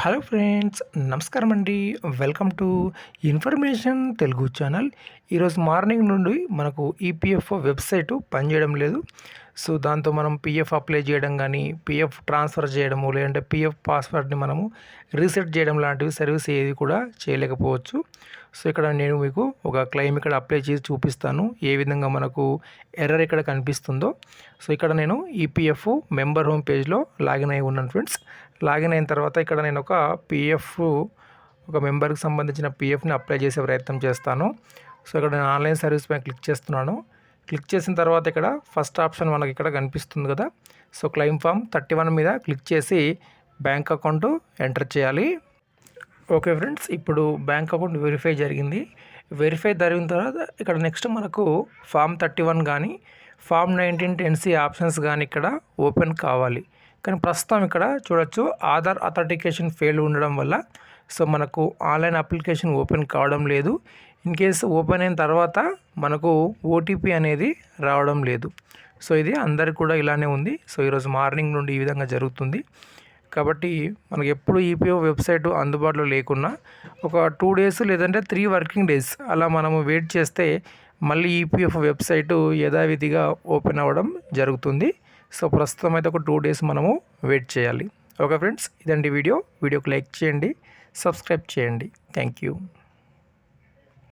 Hello friends, నమస్కారం అండి. Welcome to information Telugu channel. ఈరోజు మార్నింగ్ నుండి మనకు ఈపీఎఫ్ఓ వెబ్సైటు పనిచేయడం లేదు. సో దాంతో మనం పీఎఫ్ అప్లై చేయడం కానీ, పీఎఫ్ ట్రాన్స్ఫర్ చేయడము, లేదంటే పీఎఫ్ పాస్వర్డ్ని మనము రీసెట్ చేయడం లాంటివి సర్వీస్ ఏది కూడా చేయలేకపోవచ్చు. సో ఇక్కడ నేను మీకు ఒక క్లెయిమ్ ఇక్కడ అప్లై చేసి చూపిస్తాను, ఏ విధంగా మనకు ఎర్రర్ ఇక్కడ కనిపిస్తుందో. సో ఇక్కడ నేను ఈపీఎఫ్ మెంబర్ హోమ్ పేజ్లో లాగిన్ అయి ఉన్నాను ఫ్రెండ్స్. లాగిన్ అయిన తర్వాత ఇక్కడ నేను ఒక మెంబర్కి సంబంధించిన పీఎఫ్ని అప్లై చేసే ప్రయత్నం చేస్తాను. సో ఇక్కడ నేను ఆన్లైన్ సర్వీస్ పైన క్లిక్ చేస్తున్నాను. క్లిక్ చేసిన తర్వాత ఇక్కడ ఫస్ట్ ఆప్షన్ మనకి ఇక్కడ కనిపిస్తుంది కదా. సో క్లెయిమ్ ఫామ్ 31 మీద క్లిక్ చేసి బ్యాంక్ అకౌంట్ ఎంటర్ చేయాలి. ఓకే ఫ్రెండ్స్, ఇప్పుడు బ్యాంక్ అకౌంట్ వెరిఫై జరిగింది. వెరిఫై జరిగిన తర్వాత ఇక్కడ నెక్స్ట్ మనకు ఫామ్ 31 కానీ, ఫామ్ 19 10C ఆప్షన్స్ కానీ ఇక్కడ ఓపెన్ కావాలి. కానీ ప్రస్తుతం ఇక్కడ చూడొచ్చు ఆధార్ అథెంటికేషన్ ఫెయిల్ ఉండడం వల్ల సో మనకు ఆన్లైన్ అప్లికేషన్ ఓపెన్ కావడం లేదు. ఇన్ కేసు ఓపెన్ అయిన తర్వాత మనకు ఓటీపీ అనేది రావడం లేదు. సో ఇది అందరికి కూడా ఇలానే ఉంది. సో ఈరోజు మార్నింగ్ నుండి ఈ విధంగా జరుగుతుంది. కాబట్టి మనకు ఎప్పుడు ఈపీఎఫ్ వెబ్సైట్ అందుబాటులో లేకున్నా ఒక 2 డేస్ లేదంటే 3 వర్కింగ్ డేస్ అలా మనము వెయిట్ చేస్తే మళ్ళీ ఈపీఎఫ్ వెబ్సైటు యథావిధిగా ఓపెన్ అవ్వడం జరుగుతుంది. సో ప్రస్తుతం అయితే ఒక 2 డేస్ మనము వెయిట్ చేయాలి. ఓకే ఫ్రెండ్స్, ఇదండి వీడియోకి లైక్ చేయండి, సబ్స్క్రైబ్ చేయండి. Thank you.